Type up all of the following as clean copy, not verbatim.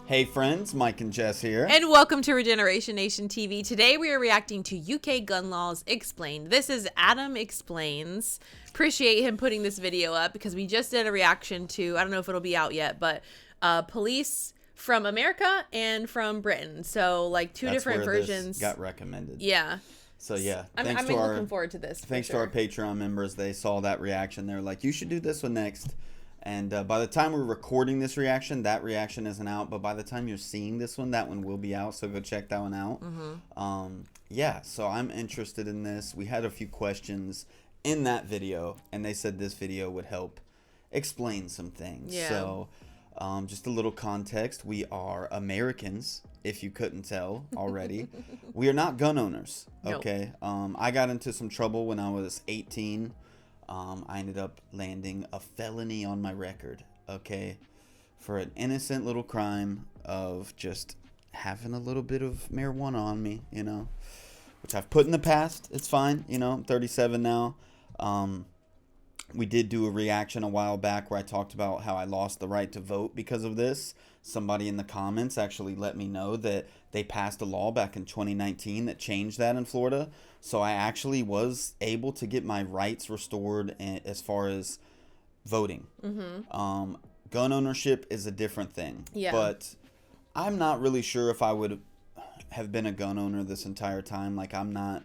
Hey friends, Mike and Jess here. And welcome to Regeneration Nation TV. Today we are reacting to UK gun laws explained. This is Adam Explains. Appreciate him putting this video up because we just did a reaction to, I don't know if it'll be out yet, but police from America and from Britain. So like two different versions. This got recommended. Yeah. So yeah, I'm looking forward to this. Thanks to our Patreon members. They saw that reaction. They're like, you should do this one next. And by the time we're recording this reaction, that reaction isn't out. But by the time you're seeing this one, that one will be out. So go check that one out. Yeah, so I'm interested in this. We had a few questions in that video, and they said this video would help explain some things. Yeah. So just a little context. We are Americans, if you couldn't tell already. We are not gun owners, okay? Nope. I got into some trouble when I was 18. I ended up landing a felony on my record, okay, for an innocent little crime of just having a little bit of marijuana on me, you know, which I've put in the past. It's fine, you know, I'm 37 now. We did do a reaction a while back where I talked about how I lost the right to vote because of this. Somebody in the comments actually let me know that they passed a law back in 2019 that changed that in Florida. So I actually was able to get my rights restored as far as voting. Gun ownership is a different thing. Yeah. But I'm not really sure if I would have been a gun owner this entire time. Like, I'm not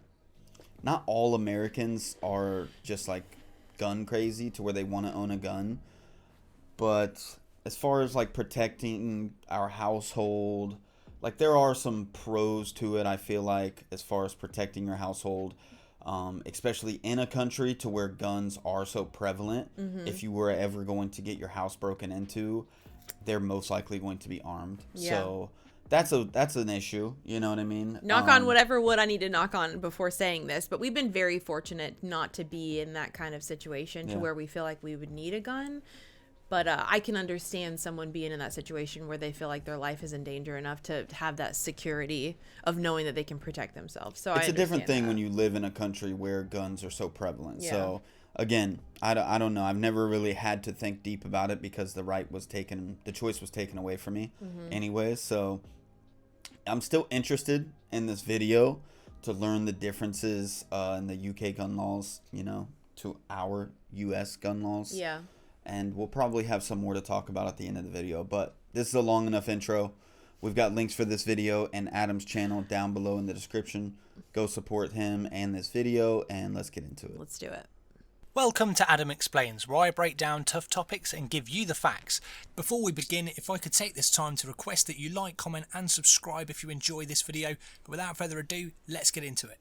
all Americans are just like gun crazy to where they want to own a gun. But as far as like protecting our household, like there are some pros to it, I feel like, as far as protecting your household, especially in a country to where guns are so prevalent. If you were ever going to get your house broken into, they're most likely going to be armed. Yeah. So that's an issue, you know what I mean? Knock on whatever wood I need to knock on before saying this, but we've been very fortunate not to be in that kind of situation to where we feel like we would need a gun. But I can understand someone being in that situation where they feel like their life is in danger enough to have that security of knowing that they can protect themselves. So it's a different thing when you live in a country where guns are so prevalent. Yeah. So again, I don't know. I've never really had to think deep about it because the choice was taken away from me anyway. So I'm still interested in this video to learn the differences in the UK gun laws, you know, to our US gun laws. Yeah. And we'll probably have some more to talk about at the end of the video. But this is a long enough intro. We've got links for this video and Adam's channel down below in the description. Go support him and this video, and let's get into it. Let's do it. Welcome to Adam Explains, where I break down tough topics and give you the facts. Before we begin, if I could take this time to request that you like, comment and subscribe if you enjoy this video. But without further ado, let's get into it.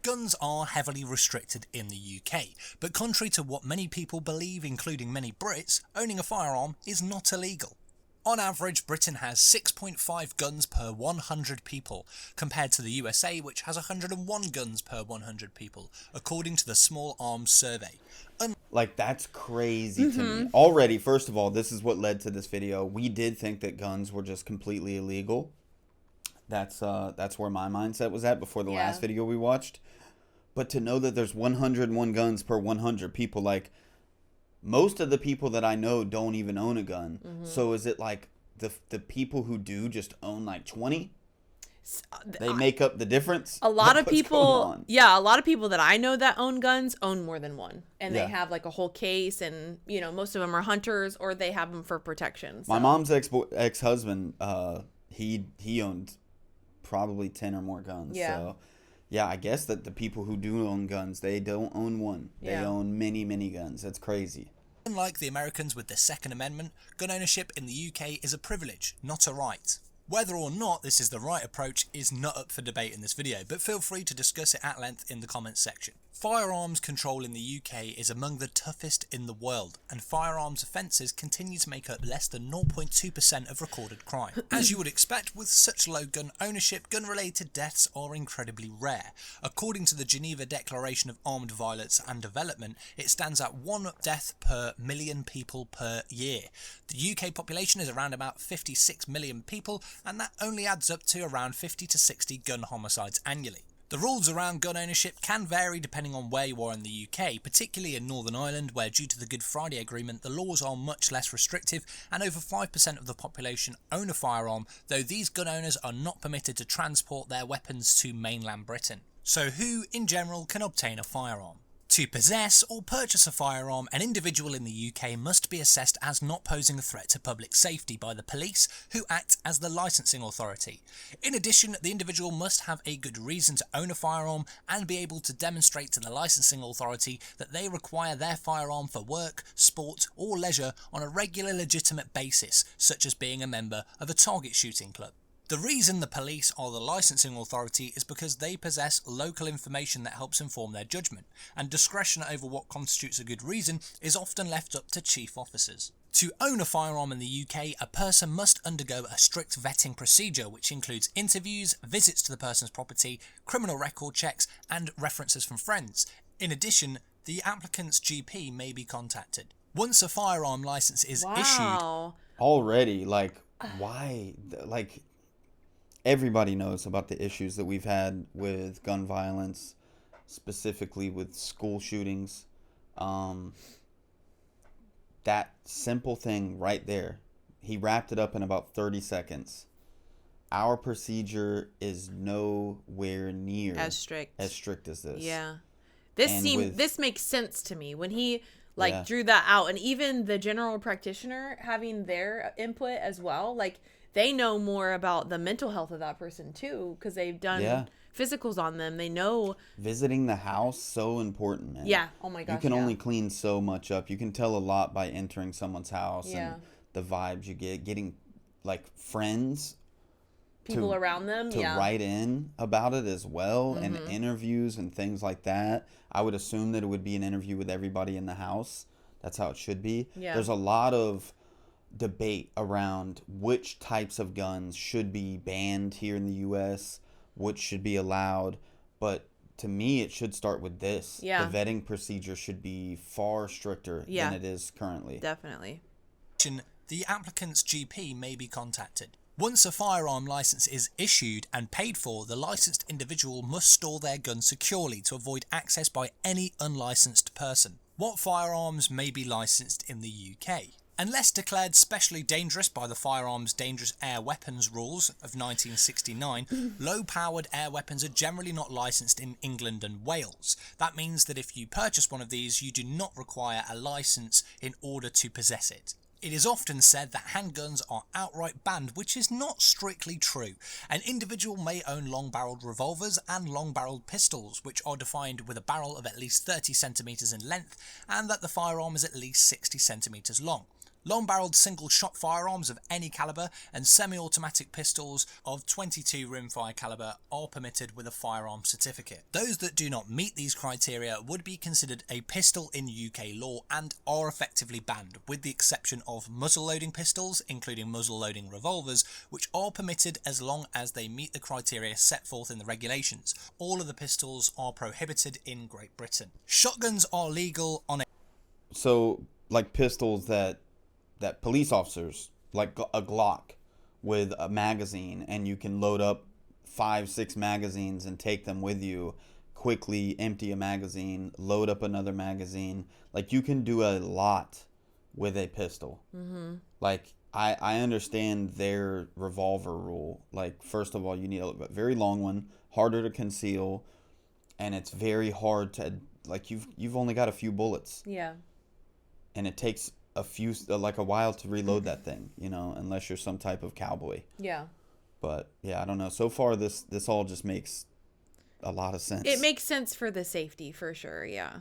Guns are heavily restricted in the UK, but contrary to what many people believe, including many Brits, owning a firearm is not illegal. On average, Britain has 6.5 guns per 100 people, compared to the USA, which has 101 guns per 100 people, according to the Small Arms Survey. Like, that's crazy to me. Already, first of all, this is what led to this video. We did think that guns were just completely illegal. That's where my mindset was at before the last video we watched. But to know that there's 101 guns per 100 people, like, most of the people that I know don't even own a gun. So is it like the people who do just own like 20? They make up the difference? A lot of people, a lot of people that I know that own guns own more than one. And they have like a whole case, and, you know, most of them are hunters or they have them for protection. So. My mom's ex-husband, he owned probably 10 or more guns. Yeah. So yeah, I guess that the people who do own guns, they don't own one. They own many, many guns. That's crazy. Unlike the Americans with the Second Amendment, gun ownership in the UK is a privilege, not a right. Whether or not this is the right approach is not up for debate in this video, but feel free to discuss it at length in the comments section. Firearms control in the UK is among the toughest in the world, and firearms offences continue to make up less than 0.2% of recorded crime. As you would expect, with such low gun ownership, gun-related deaths are incredibly rare. According to the Geneva Declaration of Armed Violence and Development, it stands at 1 death per million people per year. The UK population is around about 56 million people, and that only adds up to around 50 to 60 gun homicides annually. The rules around gun ownership can vary depending on where you are in the UK, particularly in Northern Ireland, where due to the Good Friday Agreement the laws are much less restrictive and over 5% of the population own a firearm, though these gun owners are not permitted to transport their weapons to mainland Britain. So who, in general, can obtain a firearm? To possess or purchase a firearm, an individual in the UK must be assessed as not posing a threat to public safety by the police, who act as the licensing authority. In addition, the individual must have a good reason to own a firearm and be able to demonstrate to the licensing authority that they require their firearm for work, sport or leisure on a regular legitimate basis, such as being a member of a target shooting club. The reason the police are the licensing authority is because they possess local information that helps inform their judgment, and discretion over what constitutes a good reason is often left up to chief officers. To own a firearm in the UK, a person must undergo a strict vetting procedure which includes interviews, visits to the person's property, criminal record checks and references from friends. In addition, the applicant's GP may be contacted. Once a firearm license is issued... Already, why? Everybody knows about the issues that we've had with gun violence, specifically with school shootings. That simple thing right there, he wrapped it up in about 30 seconds. Our procedure is nowhere near as strict as this. Yeah. This makes sense to me when he drew that out, and even the general practitioner having their input as well, they know more about the mental health of that person too, because they've done physicals on them. They know. Visiting the house, so important, man. Yeah. Oh my gosh. You can only clean so much up. You can tell a lot by entering someone's house and the vibes you get. Getting friends, people around them, to write in about it as well, and interviews and things like that. I would assume that it would be an interview with everybody in the house. That's how it should be. Yeah. There's a lot of debate around which types of guns should be banned here in the U.S., which should be allowed, but to me it should start with this. The vetting procedure should be far stricter than it is currently. Definitely. The applicant's GP may be contacted. Once a firearm license is issued and paid for, the licensed individual must store their gun securely to avoid access by any unlicensed person. What firearms may be licensed in the UK? Unless declared specially dangerous by the Firearms Dangerous Air Weapons Rules of 1969, low-powered air weapons are generally not licensed in England and Wales. That means that if you purchase one of these, you do not require a license in order to possess it. It is often said that handguns are outright banned, which is not strictly true. An individual may own long-barreled revolvers and long-barreled pistols, which are defined with a barrel of at least 30 centimeters in length and that the firearm is at least 60 centimeters long. Long-barreled single-shot firearms of any caliber and semi-automatic pistols of .22 rimfire caliber are permitted with a firearm certificate. Those that do not meet these criteria would be considered a pistol in UK law and are effectively banned, with the exception of muzzle-loading pistols, including muzzle-loading revolvers, which are permitted as long as they meet the criteria set forth in the regulations. All of the pistols are prohibited in Great Britain. Shotguns are legal on a... So, pistols that police officers, like a Glock with a magazine, and you can load up 5-6 magazines and take them with you, quickly empty a magazine, load up another magazine. You can do a lot with a pistol. I understand their revolver rule. First of all, you need a very long one, harder to conceal, and it's very hard to, you've only got a few bullets. Yeah. And it takes a while to reload that thing, unless you're some type of cowboy. Yeah. But yeah, I don't know. So far, this all just makes a lot of sense. It makes sense for the safety, for sure. Yeah.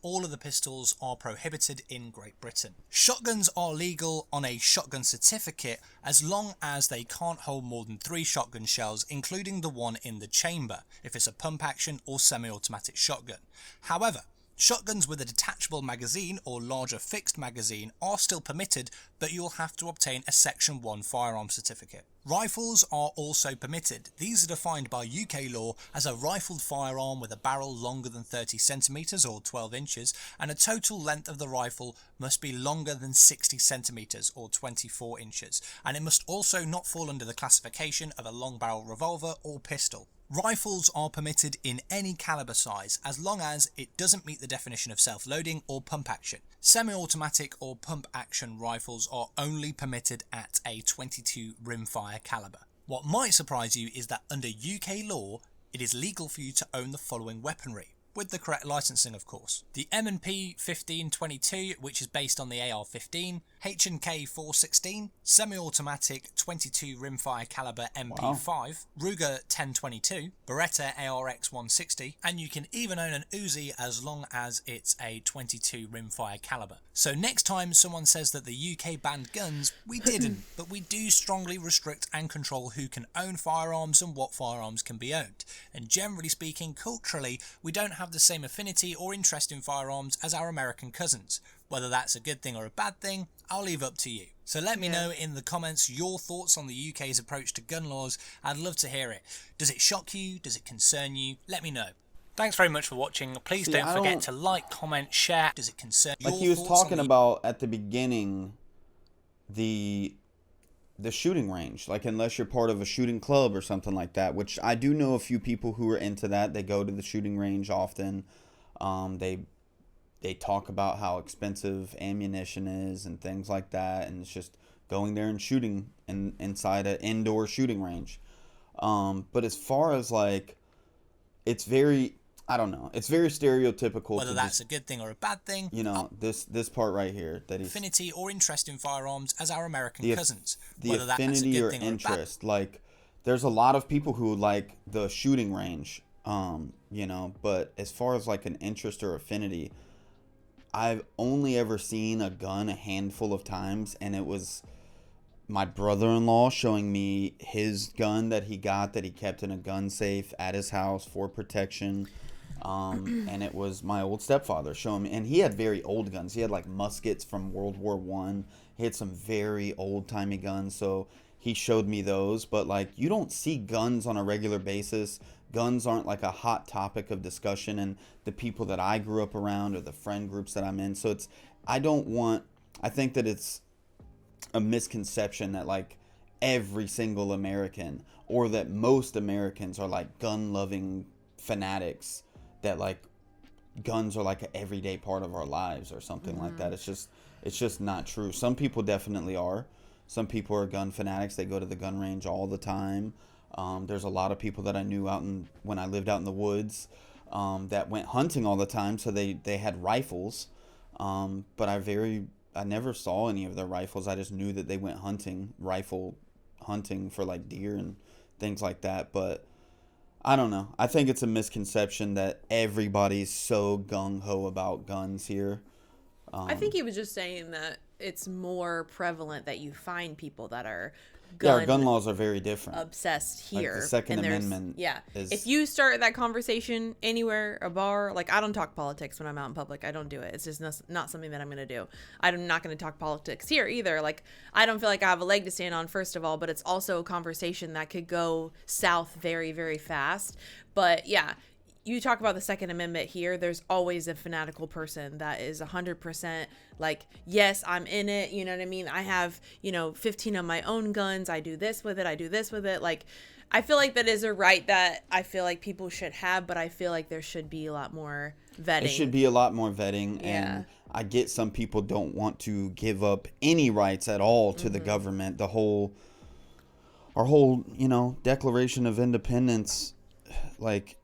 All of the pistols are prohibited in Great Britain. Shotguns are legal on a shotgun certificate as long as they can't hold more than 3 shotgun shells, including the one in the chamber, if it's a pump action or semi-automatic shotgun. However, shotguns with a detachable magazine or larger fixed magazine are still permitted, but you'll have to obtain a Section 1 firearm certificate. Rifles are also permitted. These are defined by UK law as a rifled firearm with a barrel longer than 30 centimeters or 12 inches, and a total length of the rifle must be longer than 60 centimeters or 24 inches, and it must also not fall under the classification of a long barrel revolver or pistol. Rifles are permitted in any caliber size as long as it doesn't meet the definition of self-loading or pump action. Semi-automatic or pump action rifles are only permitted at a 22 rimfire caliber. What might surprise you is that under UK law, it is legal for you to own the following weaponry, with the correct licensing of course. The M&P 1522, which is based on the AR-15, H&K 416, semi-automatic 22 rimfire caliber MP5, wow. Ruger 1022, Beretta ARX 160, and you can even own an Uzi as long as it's a 22 rimfire caliber. So next time someone says that the UK banned guns, we didn't, but we do strongly restrict and control who can own firearms and what firearms can be owned. And generally speaking, culturally, we don't have the same affinity or interest in firearms as our American cousins. Whether that's a good thing or a bad thing, I'll leave up to you. So let me know in the comments your thoughts on the UK's approach to gun laws. I'd love to hear it. Does it shock you? Does it concern you? Let me know. Thanks very much for watching. Please don't forget to like, comment, share. Does it concern you? Like he was talking about at the beginning, the shooting range. Like unless you're part of a shooting club or something like that, which I do know a few people who are into that. They go to the shooting range often. They talk about how expensive ammunition is and things like that, and it's just going there and shooting inside an indoor shooting range. But as far as like, it's very, I don't know, it's very stereotypical. Whether that's a good thing or a bad thing, you know, this part right here that is affinity or interest in firearms as our American cousins. The affinity or interest, like there's a lot of people who like the shooting range, you know, but as far as like an interest or affinity, I've only ever seen a gun a handful of times, and it was my brother-in-law showing me his gun that he got, that he kept in a gun safe at his house for protection. And it was my old stepfather showing me, and he had very old guns. He had like muskets from World War I. He had some very old-timey guns, so he showed me those. But like, you don't see guns on a regular basis. Guns aren't like a hot topic of discussion in the people that I grew up around or the friend groups that I'm in. So I think that it's a misconception that like every single American, or that most Americans, are like gun-loving fanatics, that like guns are like an everyday part of our lives or something like that. It's just not true. Some people definitely are. Some people are gun fanatics. They go to the gun range all the time. There's a lot of people that I knew when I lived out in the woods, that went hunting all the time. So they had rifles. But I never saw any of their rifles. I just knew that they went rifle hunting for like deer and things like that. But I don't know. I think it's a misconception that everybody's so gung-ho about guns here. I think he was just saying that it's more prevalent that you find people that are our gun laws are very different. Obsessed here. Like the Second Amendment. Yeah. If you start that conversation anywhere, a bar, like I don't talk politics when I'm out in public. I don't do it. It's just not something that I'm going to do. I'm not going to talk politics here either. Like I don't feel like I have a leg to stand on, first of all, but it's also a conversation that could go south very, very fast. But yeah, you talk about the Second Amendment here, there's always a fanatical person that is 100% like, yes, I'm in it. You know what I mean? I have, 15 of my own guns. I do this with it. I do this with it. Like, I feel like that is a right that I feel like people should have, but I feel like there should be a lot more vetting. There should be a lot more vetting. Yeah. And I get some people don't want to give up any rights at all to the government. Our whole, Declaration of Independence, like,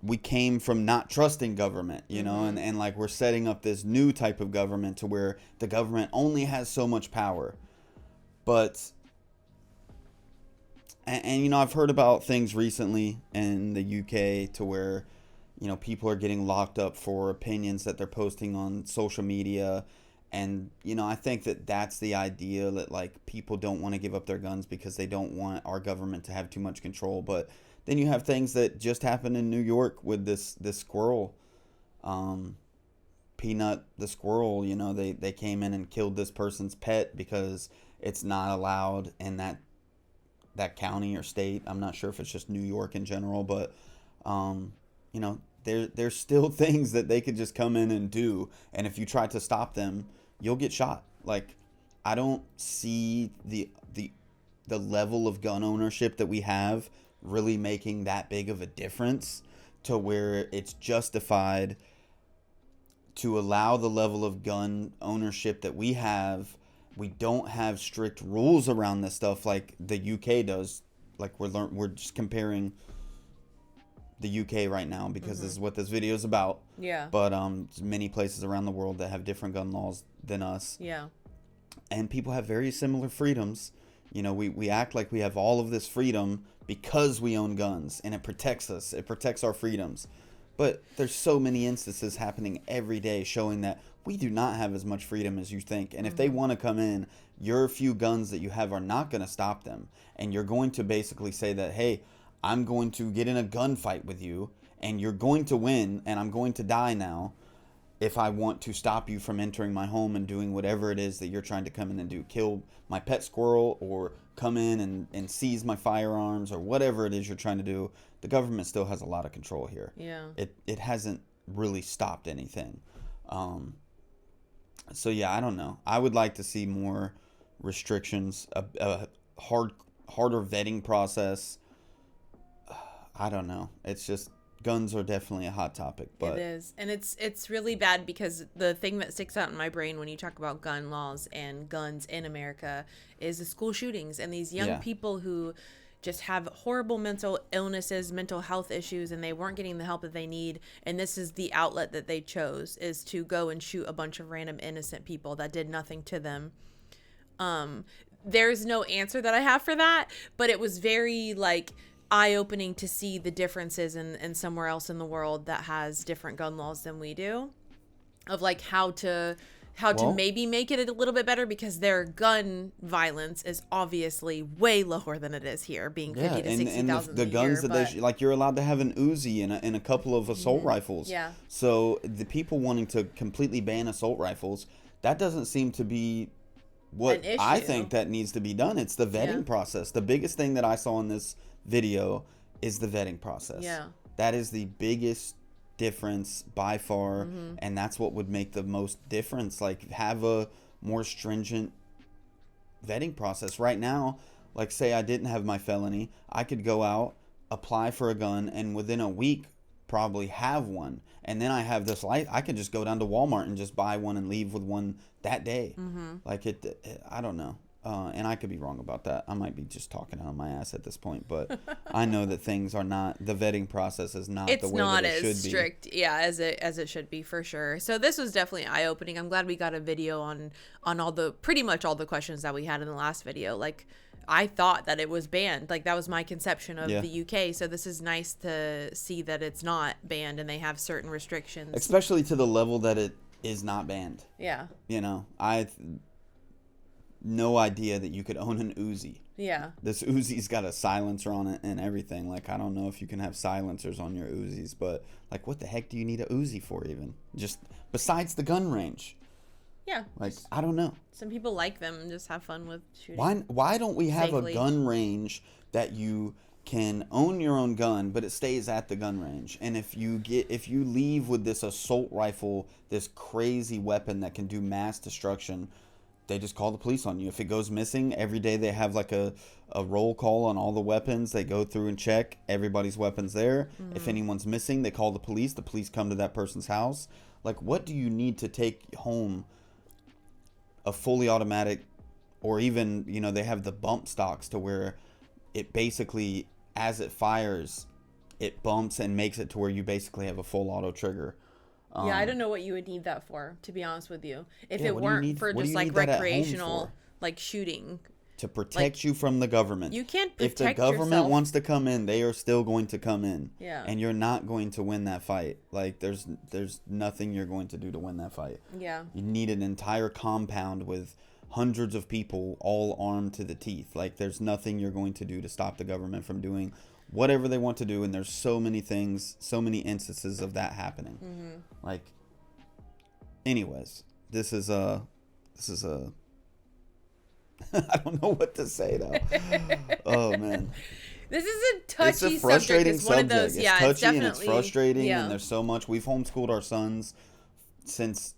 we came from not trusting government, and like we're setting up this new type of government to where the government only has so much power. But and I've heard about things recently in the UK to where people are getting locked up for opinions that they're posting on social media. And I think that that's the idea, that like people don't want to give up their guns because they don't want our government to have too much control. But then you have things that just happened in New York with this squirrel, Peanut the squirrel. They came in and killed this person's pet because it's not allowed in that county or state. I'm not sure if it's just New York in general, but there's still things that they could just come in and do, and if you try to stop them, you'll get shot. Like, I don't see the the level of gun ownership that we have really making that big of a difference to where it's justified to allow the level of gun ownership that we have. We don't have strict rules around this stuff like the UK does. Like we're just comparing the UK right now because this is what this video is about. Yeah. But many places around the world that have different gun laws than us. Yeah. And people have very similar freedoms. You know, we act like we have all of this freedom because we own guns, and it protects us. It protects our freedoms. But there's so many instances happening every day showing that we do not have as much freedom as you think. And if they want to come in, your few guns that you have are not going to stop them. And you're going to basically say that, hey, I'm going to get in a gunfight with you, and you're going to win, and I'm going to die now if I want to stop you from entering my home and doing whatever it is that you're trying to come in and do. Kill my pet squirrel, or come in and seize my firearms, or whatever it is you're trying to do. The government still has a lot of control here. Yeah. It hasn't really stopped anything. So yeah, I don't know. I would like to see more restrictions, a harder vetting process. I don't know. It's just, guns are definitely a hot topic. But it is. And it's really bad because the thing that sticks out in my brain when you talk about gun laws and guns in America is the school shootings and these young people who just have horrible mental illnesses, mental health issues, and they weren't getting the help that they need. And this is the outlet that they chose, is to go and shoot a bunch of random innocent people that did nothing to them. There's no answer that I have for that, but it was very eye-opening to see the differences in somewhere else in the world that has different gun laws than we do, of how to maybe make it a little bit better, because their gun violence is obviously way lower than it is here, being 50 to 60,000 the guns year, that you're allowed to have an Uzi and a couple of assault rifles. Yeah. So the people wanting to completely ban assault rifles, that doesn't seem to be what I think that needs to be done. It's the vetting process. The biggest thing that I saw in this video is the vetting process. Yeah. That is the biggest difference by far, and that's what would make the most difference. Have a more stringent vetting process. Right now, say I didn't have my felony, I could go out, apply for a gun, and within a week probably have one. And then I have this I can just go down to Walmart and just buy one and leave with one that day. I don't know. And I could be wrong about that. I might be just talking out of my ass at this point, but I know that things are not, the vetting process is not the way that it should be. It's not as strict, as it should be, for sure. So this was definitely eye-opening. I'm glad we got a video on pretty much all the questions that we had in the last video. I thought that it was banned. That was my conception of the UK. So this is nice to see that it's not banned and they have certain restrictions. Especially to the level that it is not banned. Yeah. You know, no idea that you could own an Uzi. Yeah. This Uzi's got a silencer on it and everything. I don't know if you can have silencers on your Uzis, but what the heck do you need a Uzi for even? Just besides the gun range. Yeah. I don't know. Some people like them and just have fun with shooting. Why don't we have safely. A gun range that you can own your own gun, but it stays at the gun range? And if you leave with this assault rifle, this crazy weapon that can do mass destruction, they just call the police on you. If it goes missing, every day they have a roll call on all the weapons. They go through and check everybody's weapons there. If anyone's missing, they call the police. The police come to that person's house. What do you need to take home a fully automatic, or even, they have the bump stocks to where it basically, as it fires, it bumps and makes it to where you basically have a full auto trigger. Yeah, I don't know what you would need that for, to be honest with you. If it weren't for just recreational, shooting. To protect you from the government. You can't protect yourself. If the government yourself. wants to come in, they are still going to come in. Yeah. And you're not going to win that fight. There's nothing you're going to do to win that fight. Yeah. You need an entire compound with hundreds of people all armed to the teeth. There's nothing you're going to do to stop the government from doing whatever they want to do, and there's so many things, so many instances of that happening. Anyways, this is a I don't know what to say though. Oh man, this is a touchy it's a frustrating subject. It's one subject. of those, it's touchy and it's frustrating, yeah. and there's so much. We've homeschooled our sons since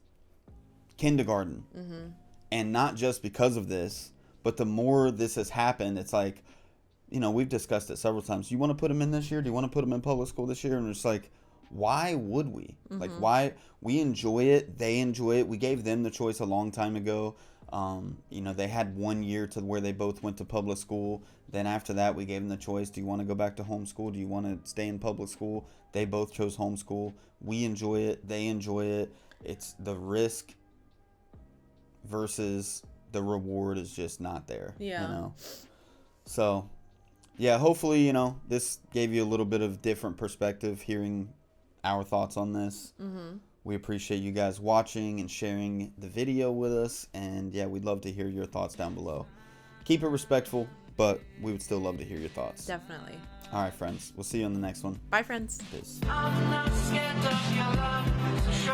kindergarten, and not just because of this, But the more this has happened, it's like, you know, we've discussed it several times. Do you want to put them in this year? Do you want to put them in public school this year? And it's like, why would we? Like, why? We enjoy it. They enjoy it. We gave them the choice a long time ago. You know, they had 1 year to where they both went to public school. Then after that, we gave them the choice. Do you want to go back to homeschool? Do you want to stay in public school? They both chose homeschool. We enjoy it. They enjoy it. It's the risk versus the reward is just not there. Yeah. You know? So, yeah, hopefully, you know, this gave you a little bit of different perspective hearing our thoughts on this. We appreciate you guys watching and sharing the video with us. And yeah, we'd love to hear your thoughts down below. Keep it respectful, but we would still love to hear your thoughts. Definitely. All right, friends. We'll see you on the next one. Bye, friends. Peace. I'm not scared of your love.